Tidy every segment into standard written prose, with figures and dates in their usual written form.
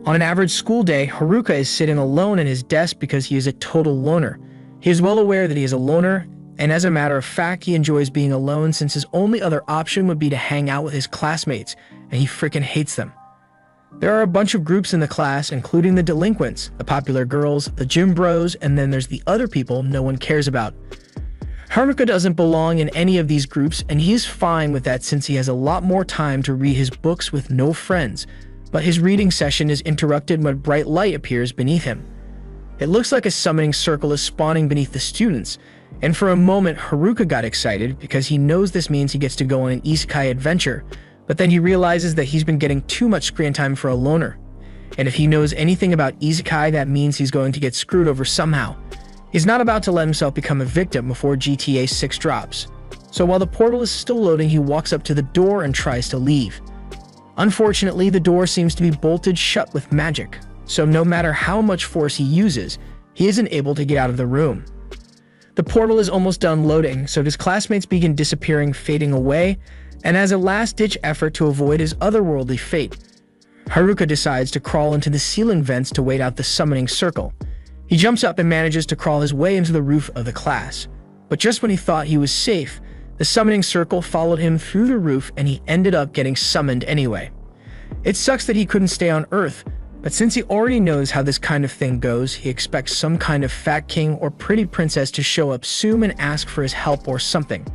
On an average school day, Haruka is sitting alone at his desk because he is a total loner. He is well aware that he is a loner, and as a matter of fact, he enjoys being alone since his only other option would be to hang out with his classmates, and he freaking hates them. There are a bunch of groups in the class, including the delinquents, the popular girls, the gym bros, and then there's the other people no one cares about. Haruka doesn't belong in any of these groups, and he is fine with that since he has a lot more time to read his books with no friends, but his reading session is interrupted when bright light appears beneath him. It looks like a summoning circle is spawning beneath the students, and for a moment Haruka got excited because he knows this means he gets to go on an isekai adventure, but then he realizes that he's been getting too much screen time for a loner. And if he knows anything about isekai, that means he's going to get screwed over somehow. He's not about to let himself become a victim before GTA 6 drops. So while the portal is still loading, he walks up to the door and tries to leave. Unfortunately, the door seems to be bolted shut with magic, so no matter how much force he uses, he isn't able to get out of the room. The portal is almost done loading, so his classmates begin disappearing, fading away, and as a last-ditch effort to avoid his otherworldly fate, Haruka decides to crawl into the ceiling vents to wait out the summoning circle. He jumps up and manages to crawl his way into the roof of the class. But just when he thought he was safe, the summoning circle followed him through the roof and he ended up getting summoned anyway. It sucks that he couldn't stay on Earth, but since he already knows how this kind of thing goes, he expects some kind of fat king or pretty princess to show up soon and ask for his help or something.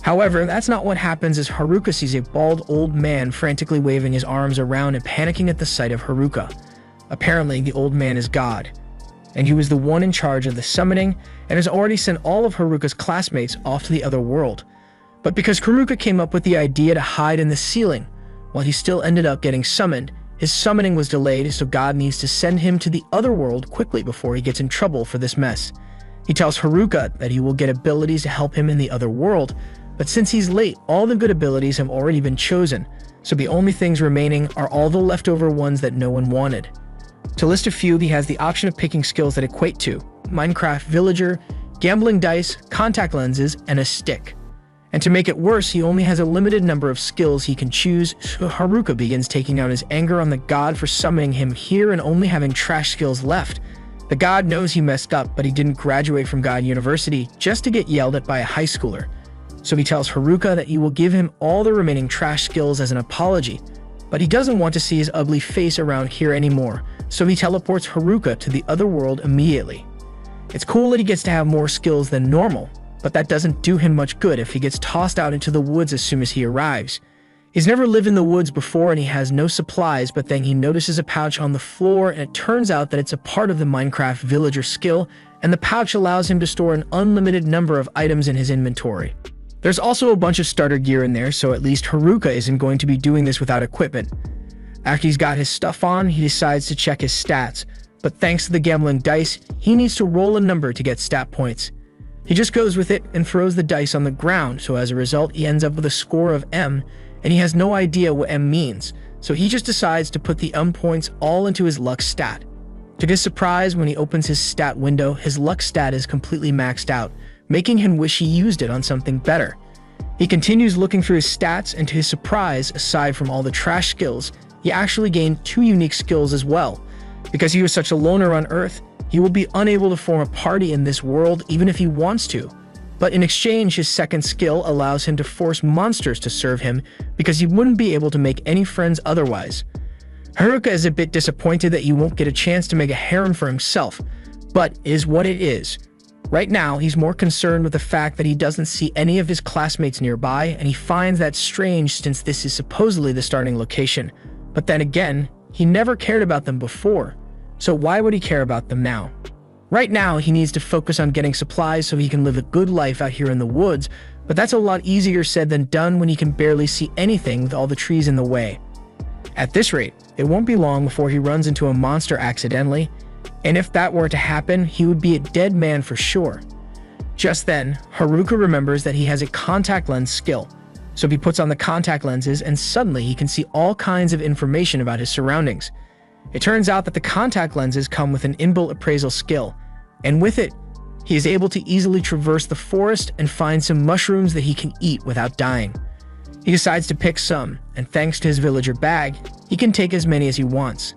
However, that's not what happens as Haruka sees a bald old man frantically waving his arms around and panicking at the sight of Haruka. Apparently, the old man is God, and he was the one in charge of the summoning and has already sent all of Haruka's classmates off to the other world. But because Haruka came up with the idea to hide in the ceiling, while he still ended up getting summoned, his summoning was delayed, so God needs to send him to the other world quickly before he gets in trouble for this mess. He tells Haruka that he will get abilities to help him in the other world, but since he's late, all the good abilities have already been chosen, so the only things remaining are all the leftover ones that no one wanted. To list a few, he has the option of picking skills that equate to Minecraft Villager, gambling dice, contact lenses, and a stick. And to make it worse, he only has a limited number of skills he can choose, so Haruka begins taking out his anger on the god for summoning him here and only having trash skills left. The god knows he messed up, but he didn't graduate from God University just to get yelled at by a high schooler. So he tells Haruka that he will give him all the remaining trash skills as an apology, but he doesn't want to see his ugly face around here anymore, so he teleports Haruka to the other world immediately. It's cool that he gets to have more skills than normal, but that doesn't do him much good if he gets tossed out into the woods as soon as he arrives. He's never lived in the woods before and he has no supplies, but then he notices a pouch on the floor and it turns out that it's a part of the Minecraft Villager skill, and the pouch allows him to store an unlimited number of items in his inventory. There's also a bunch of starter gear in there, so at least Haruka isn't going to be doing this without equipment. After he's got his stuff on, he decides to check his stats, but thanks to the gambling dice, he needs to roll a number to get stat points. He just goes with it and throws the dice on the ground, so as a result he ends up with a score of M, and he has no idea what M means, so he just decides to put the M points all into his luck stat. To his surprise, when he opens his stat window, his luck stat is completely maxed out, making him wish he used it on something better. He continues looking through his stats, and to his surprise, aside from all the trash skills, he actually gained 2 unique skills as well. Because he was such a loner on Earth, he will be unable to form a party in this world even if he wants to. But in exchange, his second skill allows him to force monsters to serve him because he wouldn't be able to make any friends otherwise. Haruka is a bit disappointed that he won't get a chance to make a harem for himself, but is what it is. Right now, he's more concerned with the fact that he doesn't see any of his classmates nearby, and he finds that strange since this is supposedly the starting location. But then again, he never cared about them before, so why would he care about them now? Right now, he needs to focus on getting supplies so he can live a good life out here in the woods, but that's a lot easier said than done when he can barely see anything with all the trees in the way. At this rate, it won't be long before he runs into a monster accidentally, and if that were to happen, he would be a dead man for sure. Just then, Haruka remembers that he has a contact lens skill, so he puts on the contact lenses and suddenly he can see all kinds of information about his surroundings. It turns out that the contact lenses come with an inbuilt appraisal skill, and with it, he is able to easily traverse the forest and find some mushrooms that he can eat without dying. He decides to pick some, and thanks to his villager bag, he can take as many as he wants.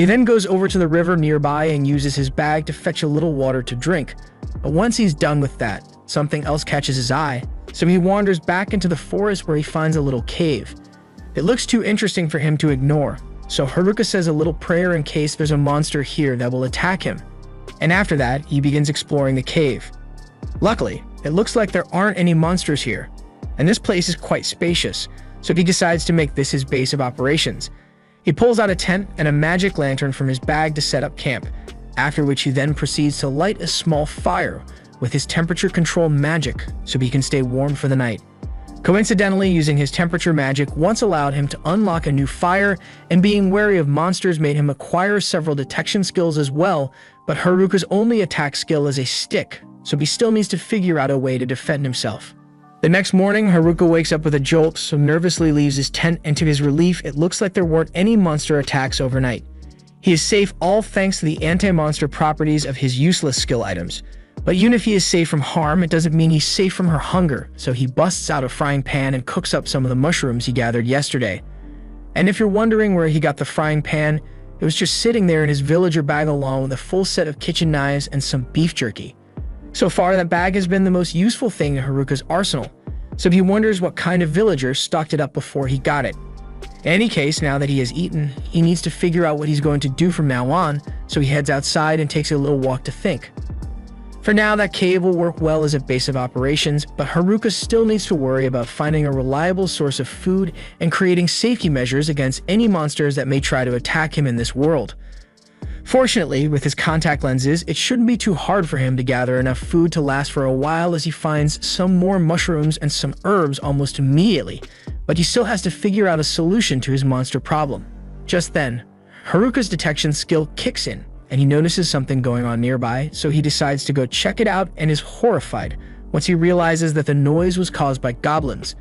He then goes over to the river nearby and uses his bag to fetch a little water to drink. But once he's done with that, something else catches his eye, so he wanders back into the forest where he finds a little cave. It looks too interesting for him to ignore, so Haruka says a little prayer in case there's a monster here that will attack him. And after that, he begins exploring the cave. Luckily, it looks like there aren't any monsters here, and this place is quite spacious, so he decides to make this his base of operations. He pulls out a tent and a magic lantern from his bag to set up camp, after which he then proceeds to light a small fire with his temperature control magic so he can stay warm for the night. Coincidentally, using his temperature magic once allowed him to unlock a new fire, and being wary of monsters made him acquire several detection skills as well, but Haruka's only attack skill is a stick, so he still needs to figure out a way to defend himself. The next morning, Haruka wakes up with a jolt, so nervously leaves his tent, and to his relief, it looks like there weren't any monster attacks overnight. He is safe all thanks to the anti-monster properties of his useless skill items. But even if he is safe from harm, it doesn't mean he's safe from her hunger, so he busts out a frying pan and cooks up some of the mushrooms he gathered yesterday. And if you're wondering where he got the frying pan, it was just sitting there in his villager bag along with a full set of kitchen knives and some beef jerky. So far, that bag has been the most useful thing in Haruka's arsenal, so he wonders what kind of villager stocked it up before he got it. In any case, now that he has eaten, he needs to figure out what he's going to do from now on, so he heads outside and takes a little walk to think. For now, that cave will work well as a base of operations, but Haruka still needs to worry about finding a reliable source of food and creating safety measures against any monsters that may try to attack him in this world. Fortunately, with his contact lenses, it shouldn't be too hard for him to gather enough food to last for a while, as he finds some more mushrooms and some herbs almost immediately, but he still has to figure out a solution to his monster problem. Just then, Haruka's detection skill kicks in, and he notices something going on nearby, so he decides to go check it out and is horrified once he realizes that the noise was caused by goblins.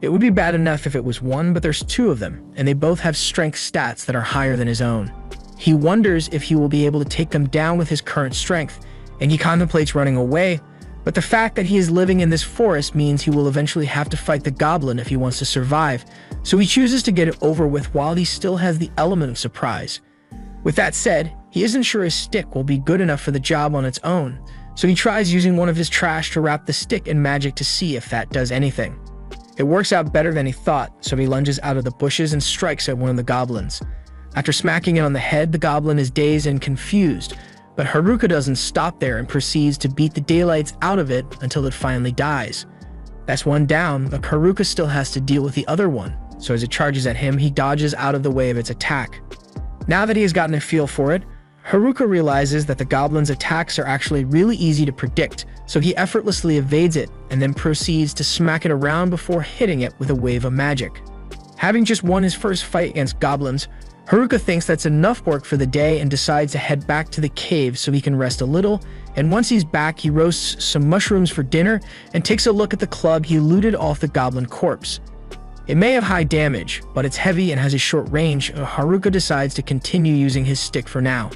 It would be bad enough if it was one, but there's two of them, and they both have strength stats that are higher than his own. He wonders if he will be able to take them down with his current strength, and he contemplates running away, but the fact that he is living in this forest means he will eventually have to fight the goblin if he wants to survive, so he chooses to get it over with while he still has the element of surprise. With that said, he isn't sure his stick will be good enough for the job on its own, so he tries using one of his trash to wrap the stick in magic to see if that does anything. It works out better than he thought, so he lunges out of the bushes and strikes at one of the goblins. After smacking it on the head, the goblin is dazed and confused, but Haruka doesn't stop there and proceeds to beat the daylights out of it until it finally dies. That's one down, but Haruka still has to deal with the other one, so as it charges at him, he dodges out of the way of its attack. Now that he has gotten a feel for it, Haruka realizes that the goblin's attacks are actually really easy to predict, so he effortlessly evades it and then proceeds to smack it around before hitting it with a wave of magic. Having just won his first fight against goblins, Haruka thinks that's enough work for the day and decides to head back to the cave so he can rest a little, and once he's back, he roasts some mushrooms for dinner and takes a look at the club he looted off the goblin corpse. It may have high damage, but it's heavy and has a short range, so Haruka decides to continue using his stick for now.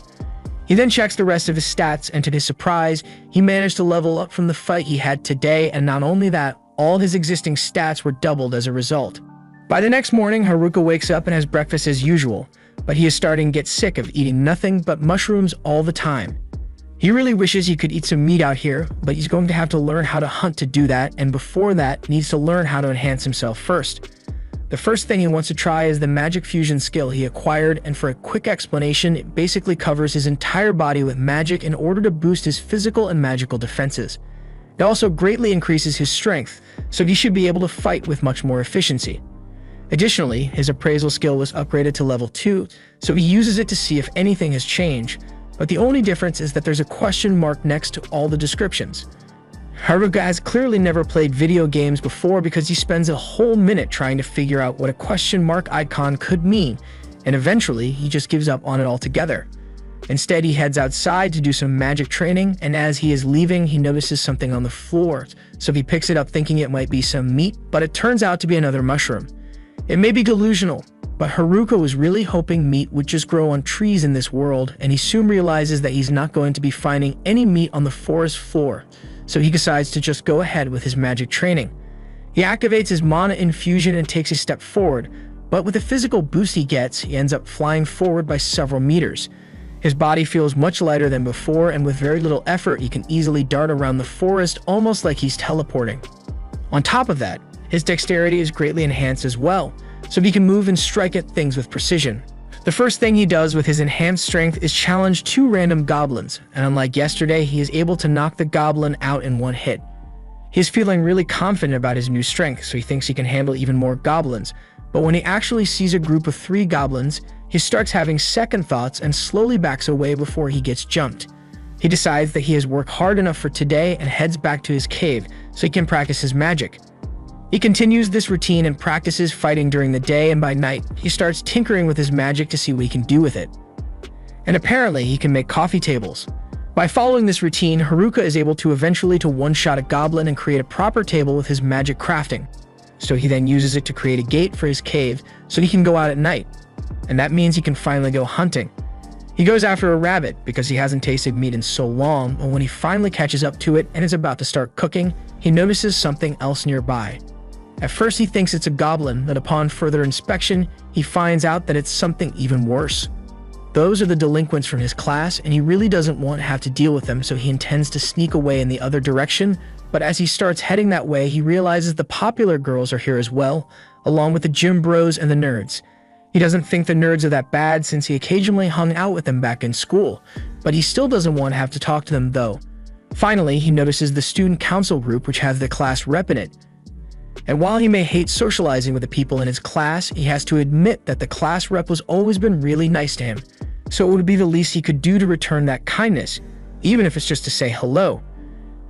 He then checks the rest of his stats, and to his surprise, he managed to level up from the fight he had today, and not only that, all his existing stats were doubled as a result. By the next morning, Haruka wakes up and has breakfast as usual, but he is starting to get sick of eating nothing but mushrooms all the time. He really wishes he could eat some meat out here, but he's going to have to learn how to hunt to do that, and before that, needs to learn how to enhance himself first. The first thing he wants to try is the magic fusion skill he acquired, and for a quick explanation, it basically covers his entire body with magic in order to boost his physical and magical defenses. It also greatly increases his strength, so he should be able to fight with much more efficiency. Additionally, his appraisal skill was upgraded to level 2, so he uses it to see if anything has changed, but the only difference is that there's a question mark next to all the descriptions. Haruka has clearly never played video games before because he spends a whole minute trying to figure out what a question mark icon could mean, and eventually he just gives up on it altogether. Instead, he heads outside to do some magic training, and as he is leaving, he notices something on the floor, so he picks it up thinking it might be some meat, but it turns out to be another mushroom. It may be delusional, but Haruka was really hoping meat would just grow on trees in this world, and he soon realizes that he's not going to be finding any meat on the forest floor, so he decides to just go ahead with his magic training. He activates his mana infusion and takes a step forward, but with the physical boost he gets, he ends up flying forward by several meters. His body feels much lighter than before, and with very little effort, he can easily dart around the forest almost like he's teleporting. On top of that, his dexterity is greatly enhanced as well, so he can move and strike at things with precision. The first thing he does with his enhanced strength is challenge 2 random goblins, and unlike yesterday, he is able to knock the goblin out in one hit. He is feeling really confident about his new strength, so he thinks he can handle even more goblins, but when he actually sees a group of 3 goblins, he starts having second thoughts and slowly backs away before he gets jumped. He decides that he has worked hard enough for today and heads back to his cave so he can practice his magic. He continues this routine and practices fighting during the day, and by night, he starts tinkering with his magic to see what he can do with it. And apparently, he can make coffee tables. By following this routine, Haruka is able to eventually one-shot a goblin and create a proper table with his magic crafting. So he then uses it to create a gate for his cave so he can go out at night. And that means he can finally go hunting. He goes after a rabbit because he hasn't tasted meat in so long, and when he finally catches up to it and is about to start cooking, he notices something else nearby. At first he thinks it's a goblin, but upon further inspection, he finds out that it's something even worse. Those are the delinquents from his class, and he really doesn't want to have to deal with them, so he intends to sneak away in the other direction, but as he starts heading that way, he realizes the popular girls are here as well, along with the gym bros and the nerds. He doesn't think the nerds are that bad since he occasionally hung out with them back in school, but he still doesn't want to have to talk to them though. Finally, he notices the student council group, which has the class rep in it. And while he may hate socializing with the people in his class, he has to admit that the class rep has always been really nice to him. So it would be the least he could do to return that kindness, even if it's just to say hello.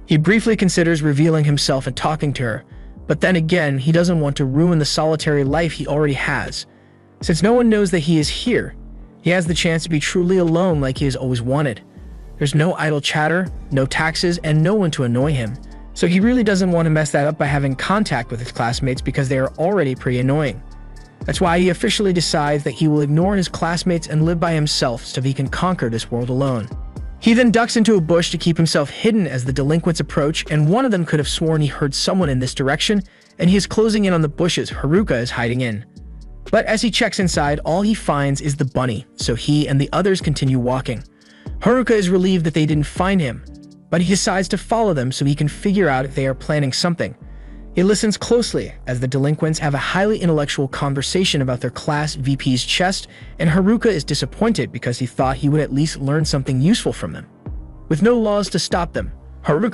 He briefly considers revealing himself and talking to her, but then again, he doesn't want to ruin the solitary life he already has. Since no one knows that he is here, he has the chance to be truly alone like he has always wanted. There's no idle chatter, no taxes, and no one to annoy him. So he really doesn't want to mess that up by having contact with his classmates because they are already pretty annoying. That's why he officially decides that he will ignore his classmates and live by himself so he can conquer this world alone. He then ducks into a bush to keep himself hidden as the delinquents approach, and one of them could have sworn he heard someone in this direction, and he is closing in on the bushes Haruka is hiding in. But as he checks inside, all he finds is the bunny, so he and the others continue walking. Haruka is relieved that they didn't find him, but he decides to follow them so he can figure out if they are planning something. He listens closely as the delinquents have a highly intellectual conversation about their class VP's chest, and Haruka is disappointed because he thought he would at least learn something useful from them. With no laws to stop them, Haruka